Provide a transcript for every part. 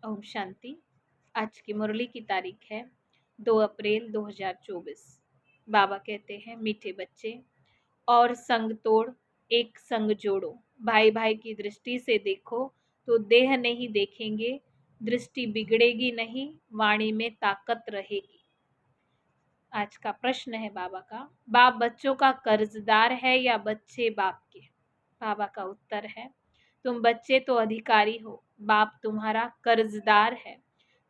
ओम शांति। आज की मुरली की तारीख है 2 अप्रैल 2024। बाबा कहते हैं, मीठे बच्चे, और संग तोड़ एक संग जोड़ो। भाई भाई की दृष्टि से देखो तो देह नहीं देखेंगे, दृष्टि बिगड़ेगी नहीं, वाणी में ताकत रहेगी। आज का प्रश्न है बाबा का, बाप बच्चों का कर्जदार है या बच्चे बाप के? बाबा का उत्तर है, तुम बच्चे तो अधिकारी हो, बाप तुम्हारा कर्जदार है।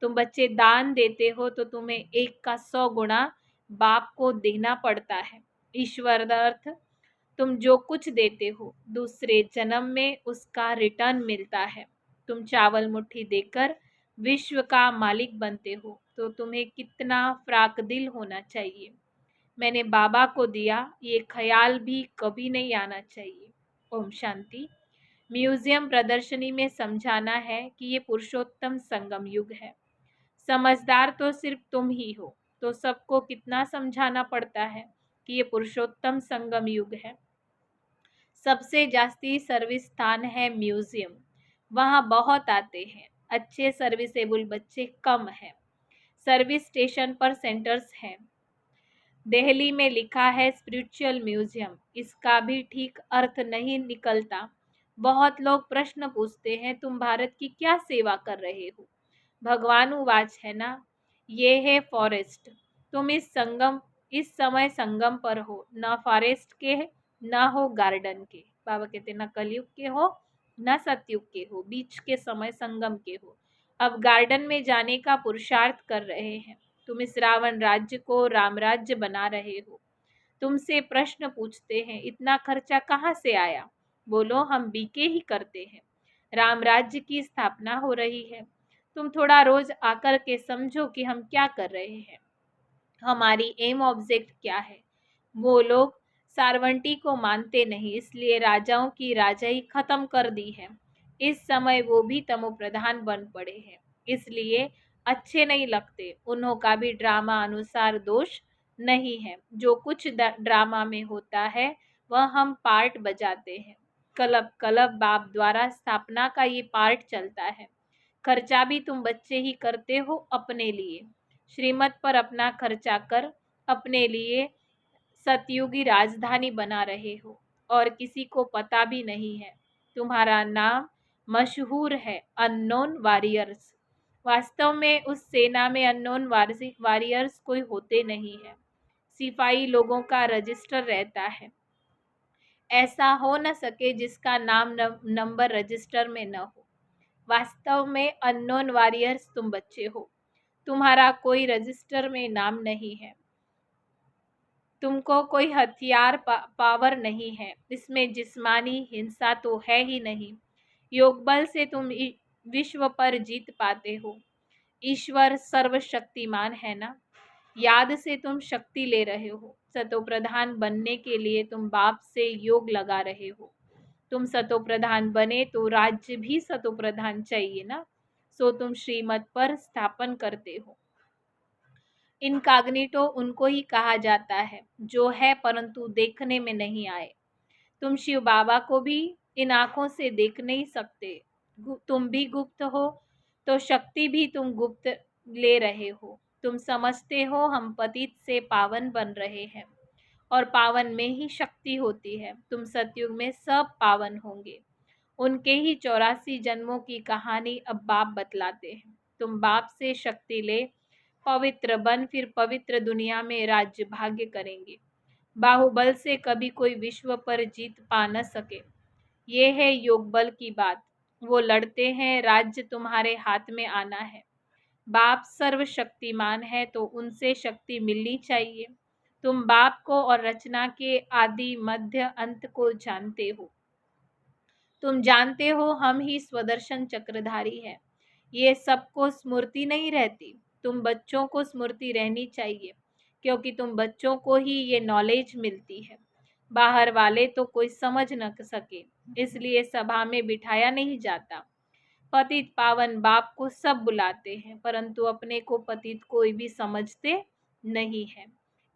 तुम बच्चे दान देते हो तो तुम्हें 1 का 100 गुना बाप को देना पड़ता है। ईश्वर अर्थ, तुम जो कुछ देते हो दूसरे जन्म में उसका रिटर्न मिलता है। तुम चावल मुट्ठी देकर विश्व का मालिक बनते हो तो तुम्हें कितना फ्राकदिल होना चाहिए। मैंने बाबा को दिया, ये ख्याल भी कभी नहीं आना चाहिए। ओम शांति। म्यूजियम प्रदर्शनी में समझाना है कि ये पुरुषोत्तम संगम युग है। समझदार तो सिर्फ तुम ही हो, तो सबको कितना समझाना पड़ता है कि ये पुरुषोत्तम संगम युग है। सबसे जास्ती सर्विस स्थान है म्यूजियम, वहाँ बहुत आते हैं। अच्छे सर्विसेबल बच्चे कम हैं। सर्विस स्टेशन पर सेंटर्स हैं। दिल्ली में लिखा है स्पिरिचुअल म्यूजियम, इसका भी ठीक अर्थ नहीं निकलता। बहुत लोग प्रश्न पूछते हैं, तुम भारत की क्या सेवा कर रहे हो? भगवान उवाच है ना, ये है फॉरेस्ट। तुम इस समय संगम पर हो, न फॉरेस्ट के न हो गार्डन के। बाबा कहते न कलयुग के हो न सतयुग के हो, बीच के समय संगम के हो। अब गार्डन में जाने का पुरुषार्थ कर रहे हैं। तुम इस रावण राज्य को राम राज्य बना रहे हो। तुमसे प्रश्न पूछते हैं, इतना खर्चा कहाँ से आया? बोलो, हम बीके ही करते हैं। राम राज्य की स्थापना हो रही है। तुम थोड़ा रोज आकर के समझो कि हम क्या कर रहे हैं, हमारी एम ऑब्जेक्ट क्या है। वो लोग सारवंटी को मानते नहीं, इसलिए राजाओं की राजाई खत्म कर दी है। इस समय वो भी तमो प्रधान बन पड़े हैं, इसलिए अच्छे नहीं लगते। उन्हों का भी ड्रामा अनुसार दोष नहीं है। जो कुछ ड्रामा में होता है वह हम पार्ट बजाते हैं। कलब कलब बाप द्वारा स्थापना का ये पार्ट चलता है। खर्चा भी तुम बच्चे ही करते हो अपने लिए। श्रीमत पर अपना खर्चा कर अपने लिए सतयुगी राजधानी बना रहे हो और किसी को पता भी नहीं है। तुम्हारा नाम मशहूर है, अननोन वॉरियर्स। वास्तव में उस सेना में अननोन वॉरियर्स कोई होते नहीं है। सिपाही लोगों का रजिस्टर रहता है। ऐसा हो न सके जिसका नाम नंबर रजिस्टर में न हो। वास्तव में अननोन वॉरियर्स तुम बच्चे हो। तुम्हारा कोई रजिस्टर में नाम नहीं है। तुमको कोई हथियार पावर नहीं है। इसमें जिस्मानी हिंसा तो है ही नहीं। योग बल से तुम विश्व पर जीत पाते हो। ईश्वर सर्वशक्तिमान है ना। याद से तुम शक्ति ले रहे हो। सतो प्रधान बनने के लिए तुम बाप से योग लगा रहे हो। तुम सतो प्रधान बने तो राज्य भी सतो प्रधान चाहिए ना। सो तुम श्रीमत पर स्थापन करते हो। इनकाग्निटो उनको ही कहा जाता है जो है परंतु देखने में नहीं आए। तुम शिव बाबा को भी इन आंखों से देख नहीं सकते। तुम भी गुप्त हो तो शक्ति भी तुम गुप्त ले रहे हो। तुम समझते हो हम पतित से पावन बन रहे हैं और पावन में ही शक्ति होती है। तुम सतयुग में सब पावन होंगे। उनके ही 84 जन्मों की कहानी अब बाप बतलाते हैं। तुम बाप से शक्ति ले पवित्र बन, फिर पवित्र दुनिया में राज्य भाग्य करेंगे। बाहुबल से कभी कोई विश्व पर जीत पा न सके। ये है योग बल की बात। वो लड़ते हैं, राज्य तुम्हारे हाथ में आना है। बाप सर्वशक्तिमान है तो उनसे शक्ति मिलनी चाहिए। तुम बाप को और रचना के आदि मध्य अंत को जानते हो। तुम जानते हो हम ही स्वदर्शन चक्रधारी है। ये सबको स्मृति नहीं रहती। तुम बच्चों को स्मृति रहनी चाहिए, क्योंकि तुम बच्चों को ही ये नॉलेज मिलती है। बाहर वाले तो कोई समझ न सके, इसलिए सभा में बिठाया नहीं जाता। पतित पावन बाप को सब बुलाते हैं, परंतु अपने को पतित कोई भी समझते नहीं है।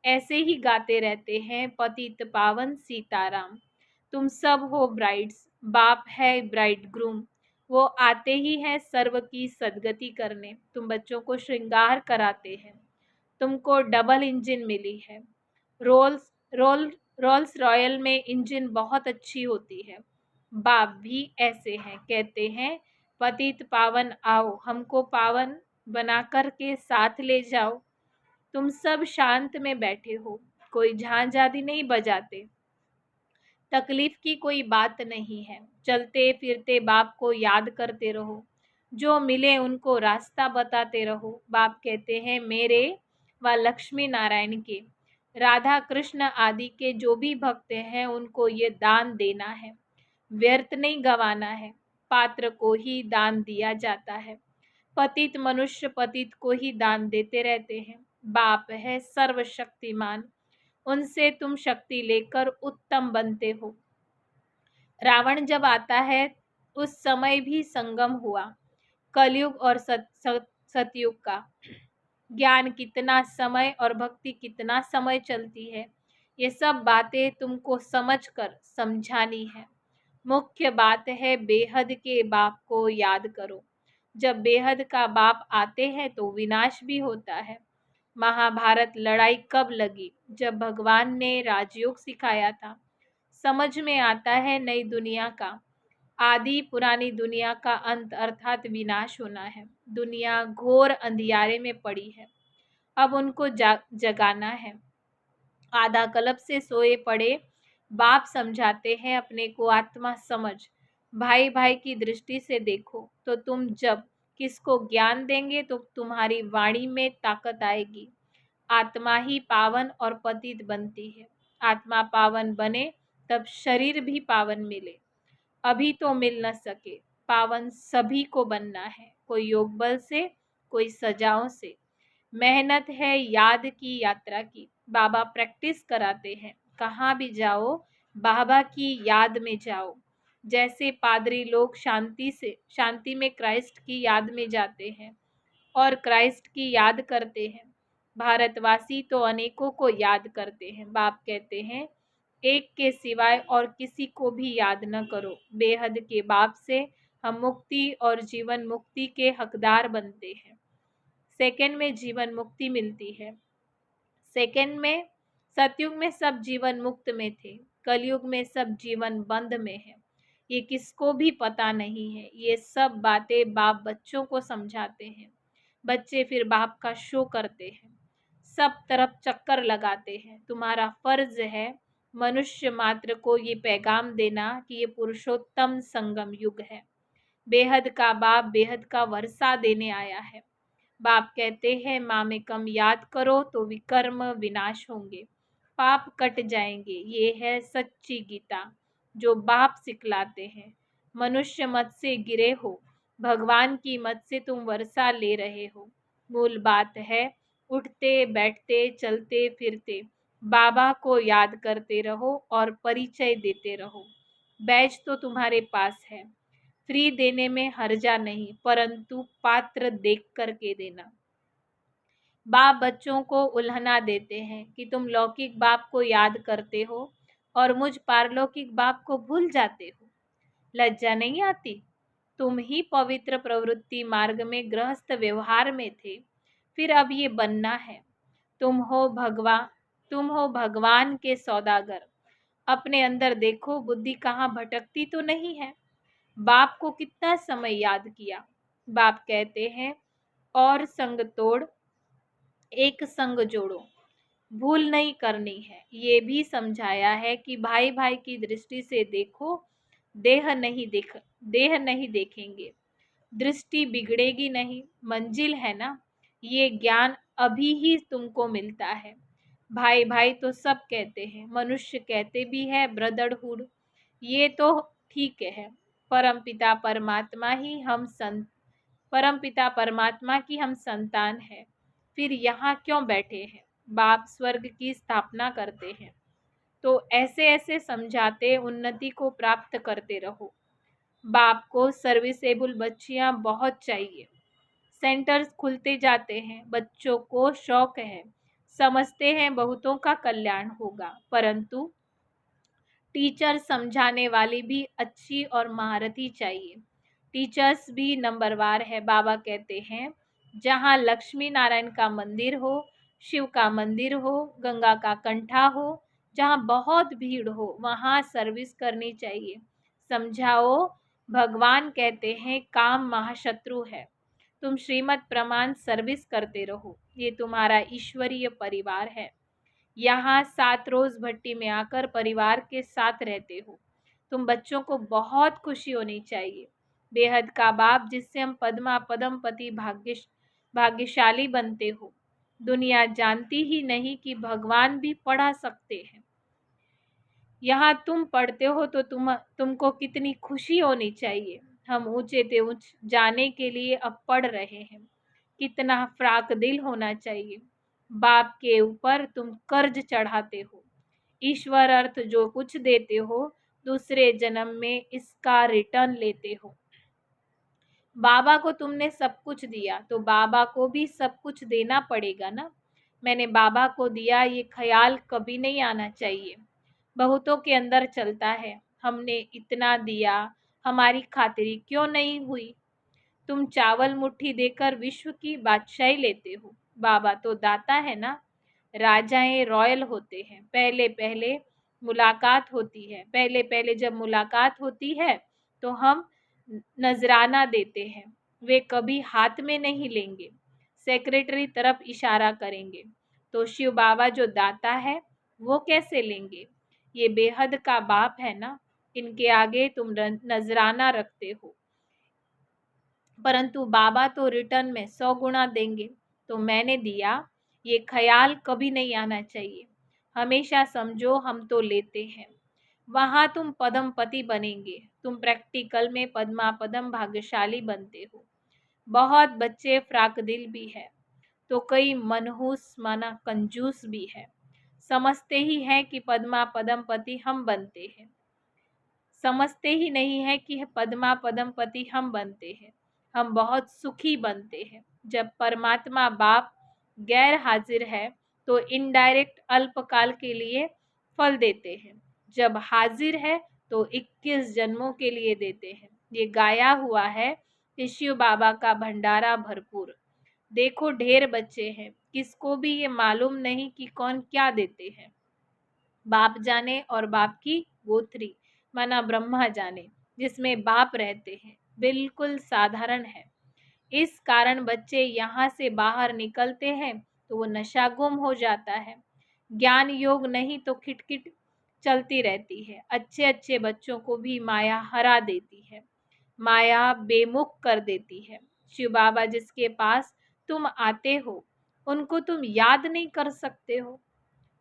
ऐसे ही गाते रहते हैं, पतित पावन सीताराम। तुम सब हो ब्राइड्स, बाप है ब्राइड ग्रूम। वो आते ही हैं सर्व की सद्गति करने। तुम बच्चों को श्रृंगार कराते हैं। तुमको डबल इंजन मिली है। रोल्स रोल रोल्स रॉयल में इंजन बहुत अच्छी होती है। बाप भी ऐसे हैं, कहते हैं पतित पावन आओ, हमको पावन बनाकर के साथ ले जाओ। तुम सब शांत में बैठे हो, कोई झांझ आदि नहीं बजाते। तकलीफ की कोई बात नहीं है। चलते फिरते बाप को याद करते रहो। जो मिले उनको रास्ता बताते रहो। बाप कहते हैं मेरे व लक्ष्मी नारायण के, राधा कृष्ण आदि के जो भी भक्त हैं उनको ये दान देना है, व्यर्थ नहीं गंवाना है। पात्र को ही दान दिया जाता है। पतित मनुष्य पतित को ही दान देते रहते हैं। बाप है सर्वशक्तिमान, उनसे तुम शक्ति लेकर उत्तम बनते हो। रावण जब आता है उस समय भी संगम हुआ, कलयुग और सतयुग का। ज्ञान कितना समय और भक्ति कितना समय चलती है, ये सब बातें तुमको समझकर समझानी है। मुख्य बात है बेहद के बाप को याद करो। जब बेहद का बाप आते हैं तो विनाश भी होता है। महाभारत लड़ाई कब लगी? जब भगवान ने राजयोग सिखाया था। समझ में आता है नई दुनिया का आदि पुरानी दुनिया का अंत अर्थात विनाश होना है। दुनिया घोर अंधियारे में पड़ी है, अब उनको जगाना है। आधा कल्प से सोए पड़े बाप समझाते हैं अपने को आत्मा समझ। भाई भाई की दृष्टि से देखो तो तुम जब किसको ज्ञान देंगे तो तुम्हारी वाणी में ताकत आएगी। आत्मा ही पावन और पतित बनती है। आत्मा पावन बने तब शरीर भी पावन मिले। अभी तो मिल न सके। पावन सभी को बनना है, कोई योग बल से, कोई सजाओं से। मेहनत है याद की यात्रा की। बाबा प्रैक्टिस कराते हैं, कहाँ भी जाओ बाबा की याद में जाओ। जैसे पादरी लोग शांति में क्राइस्ट की याद में जाते हैं और क्राइस्ट की याद करते हैं। भारतवासी तो अनेकों को याद करते हैं। बाप कहते हैं एक के सिवाय और किसी को भी याद न करो। बेहद के बाप से हम मुक्ति और जीवन मुक्ति के हकदार बनते हैं। सेकंड में जीवन मुक्ति मिलती है। सेकंड में सतयुग में सब जीवन मुक्त में थे, कलयुग में सब जीवन बंद में है। ये किसको भी पता नहीं है। ये सब बातें बाप बच्चों को समझाते हैं। बच्चे फिर बाप का शो करते हैं, सब तरफ चक्कर लगाते हैं। तुम्हारा फर्ज है मनुष्य मात्र को ये पैगाम देना कि ये पुरुषोत्तम संगम युग है। बेहद का बाप बेहद का वर्षा देने आया है। बाप कहते हैं मामेकम याद करो तो विकर्म विनाश होंगे, पाप कट जाएंगे। ये है सच्ची गीता जो बाप सिखलाते हैं। मनुष्य मत से गिरे हो, भगवान की मत से तुम वर्षा ले रहे हो। मूल बात है उठते बैठते चलते फिरते बाबा को याद करते रहो और परिचय देते रहो। बैच तो तुम्हारे पास है, फ्री देने में हर्जा नहीं, परंतु पात्र देख करके देना। बाप बच्चों को उल्हना देते हैं कि तुम लौकिक बाप को याद करते हो और मुझ पारलौकिक बाप को भूल जाते हो। लज्जा नहीं आती? तुम ही पवित्र प्रवृत्ति मार्ग में गृहस्थ व्यवहार में थे, फिर अब ये बनना है। तुम हो भगवान के सौदागर। अपने अंदर देखो बुद्धि कहाँ भटकती तो नहीं है। बाप को कितना समय याद किया। बाप कहते हैं और संग तोड़ एक संग जोड़ो। भूल नहीं करनी है। ये भी समझाया है कि भाई भाई की दृष्टि से देखो, देह नहीं देखेंगे। दृष्टि बिगड़ेगी नहीं, मंजिल है ना। ये ज्ञान अभी ही तुमको मिलता है। भाई भाई तो सब कहते हैं, मनुष्य कहते भी है ब्रदरहुड, ये तो ठीक है। परमपिता परमात्मा ही हम संत परमपिता परमात्मा की हम संतान है, फिर यहाँ क्यों बैठे हैं? बाप स्वर्ग की स्थापना करते हैं, तो ऐसे ऐसे समझाते उन्नति को प्राप्त करते रहो। बाप को सर्विसेबल बच्चियां बहुत चाहिए। सेंटर्स खुलते जाते हैं, बच्चों को शौक है, समझते हैं बहुतों का कल्याण होगा, परंतु टीचर समझाने वाली भी अच्छी और महारथी चाहिए। टीचर्स भी नंबरवार है। बाबा कहते हैं जहाँ लक्ष्मी नारायण का मंदिर हो, शिव का मंदिर हो, गंगा का कंठा हो, जहाँ बहुत भीड़ हो, वहाँ सर्विस करनी चाहिए। समझाओ, भगवान कहते हैं काम महाशत्रु है। तुम श्रीमत प्रमाण सर्विस करते रहो, ये तुम्हारा ईश्वरीय परिवार है। यहाँ 7 रोज भट्टी में आकर परिवार के साथ रहते हो। तुम बच्चों को बहुत खुशी होनी चाहिए। बेहद का बाप जिससे हम पद्मा पदमपति भाग्यशाली बनते हो। दुनिया जानती ही नहीं कि भगवान भी पढ़ा सकते हैं। यहाँ तुम पढ़ते हो तो तुमको कितनी खुशी होनी चाहिए। हम ऊंचे ते ऊंच जाने के लिए अब पढ़ रहे हैं। कितना फ्राक दिल होना चाहिए। बाप के ऊपर तुम कर्ज चढ़ाते हो। ईश्वर अर्थ जो कुछ देते हो, दूसरे जन्म में इसका रिटर्न लेते हो। बाबा को तुमने सब कुछ दिया तो बाबा को भी सब कुछ देना पड़ेगा ना। मैंने बाबा को दिया, ये ख्याल कभी नहीं आना चाहिए। बहुतों के अंदर चलता है, हमने इतना दिया, हमारी खातिरी क्यों नहीं हुई। तुम चावल मुट्ठी देकर विश्व की बादशाही लेते हो। बाबा तो दाता है ना। राजाएं रॉयल होते हैं। पहले पहले मुलाकात होती है। पहले पहले जब मुलाकात होती है तो हम नजराना देते हैं। वे कभी हाथ में नहीं लेंगे, सेक्रेटरी तरफ इशारा करेंगे। तो शिव बाबा जो दाता है वो कैसे लेंगे। ये बेहद का बाप है ना, इनके आगे तुम नजराना रखते हो। परंतु बाबा तो रिटर्न में 100 गुना देंगे। तो मैंने दिया, ये ख्याल कभी नहीं आना चाहिए। हमेशा समझो हम तो लेते हैं। वहां तुम पदमपति बनेंगे। तुम प्रैक्टिकल में पद्मा पदम भाग्यशाली बनते हो। बहुत बच्चे फ्राक दिल भी है तो कई मनहूस माना कंजूस भी है। समझते ही है कि पद्मा पदमपति हम बनते हैं। समझते ही नहीं है कि पद्मा पदमपति हम बनते हैं। हम बहुत सुखी बनते हैं। जब परमात्मा बाप गैर हाजिर है तो इनडायरेक्ट अल्पकाल के लिए फल देते हैं। जब हाजिर है तो 21 जन्मों के लिए देते हैं। ये गाया हुआ है कि शिव बाबा का भंडारा भरपूर। देखो ढेर बच्चे हैं, किसको भी ये मालूम नहीं कि कौन क्या देते हैं। बाप जाने और बाप की गोत्री माना ब्रह्मा जाने, जिसमें बाप रहते हैं, बिल्कुल साधारण है। इस कारण बच्चे यहाँ से बाहर निकलते हैं तो वो नशा गुम हो जाता है। ज्ञान योग नहीं तो खिटखिट चलती रहती है। अच्छे अच्छे बच्चों को भी माया हरा देती है, माया बेमुख कर देती है। शिव बाबा जिसके पास तुम आते हो उनको तुम याद नहीं कर सकते हो।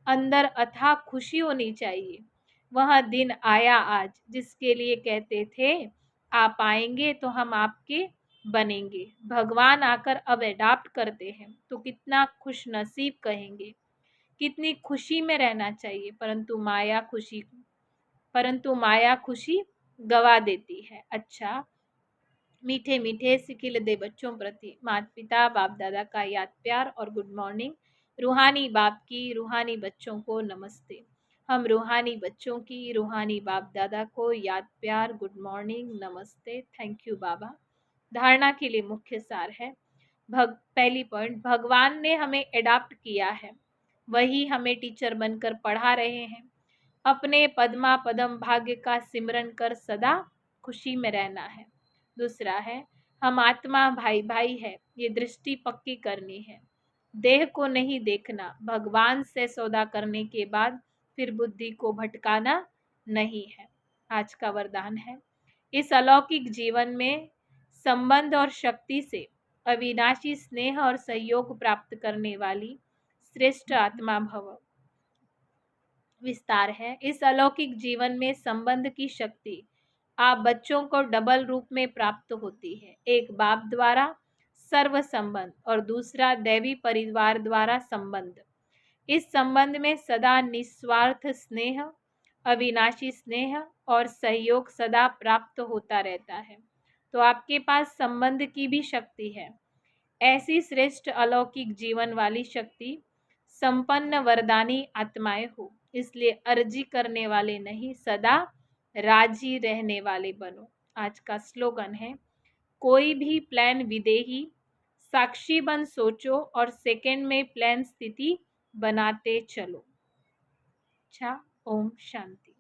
अंदर अथाह खुशी होनी चाहिए। वह दिन आया आज जिसके लिए कहते थे आप आएंगे तो हम आपके बनेंगे। भगवान आकर अब एडाप्ट करते हैं तो कितना खुश नसीब कहेंगे। कितनी खुशी में रहना चाहिए, परंतु माया खुशी गवा देती है। अच्छा, मीठे मीठे सिखिल दे बच्चों प्रति माता पिता बाप दादा का याद प्यार और गुड मॉर्निंग। रूहानी बाप की रूहानी बच्चों को नमस्ते। हम रूहानी बच्चों की रूहानी बाप दादा को याद प्यार गुड मॉर्निंग नमस्ते। थैंक यू बाबा। धारणा के लिए मुख्य सार है पहली पॉइंट, भगवान ने हमें एडाप्ट किया है, वही हमें टीचर बनकर पढ़ा रहे हैं। अपने पद्मा पदम भाग्य का सिमरन कर सदा खुशी में रहना है। दूसरा है हम आत्मा भाई भाई है, ये दृष्टि पक्की करनी है। देह को नहीं देखना, भगवान से सौदा करने के बाद फिर बुद्धि को भटकाना नहीं है। आज का वरदान है इस अलौकिक जीवन में संबंध और शक्ति से अविनाशी स्नेह और सहयोग प्राप्त करने वाली श्रेष्ठ आत्मा भव। विस्तार है इस अलौकिक जीवन में संबंध की शक्ति आप बच्चों को डबल रूप में प्राप्त होती है। एक बाप द्वारा सर्व संबंध और दूसरा दैवी परिवार द्वारा संबंध। इस संबंध में सदा निस्वार्थ स्नेह, अविनाशी स्नेह और सहयोग सदा प्राप्त होता रहता है। तो आपके पास संबंध की भी शक्ति है। ऐसी श्रेष्ठ अलौकिक जीवन वाली शक्ति संपन्न वरदानी आत्माएं हो, इसलिए अर्जी करने वाले नहीं, सदा राजी रहने वाले बनो। आज का स्लोगन है कोई भी प्लान विदेही, साक्षी बन सोचो और सेकंड में प्लान स्थिति बनाते चलो। अच्छा, ओम शांति।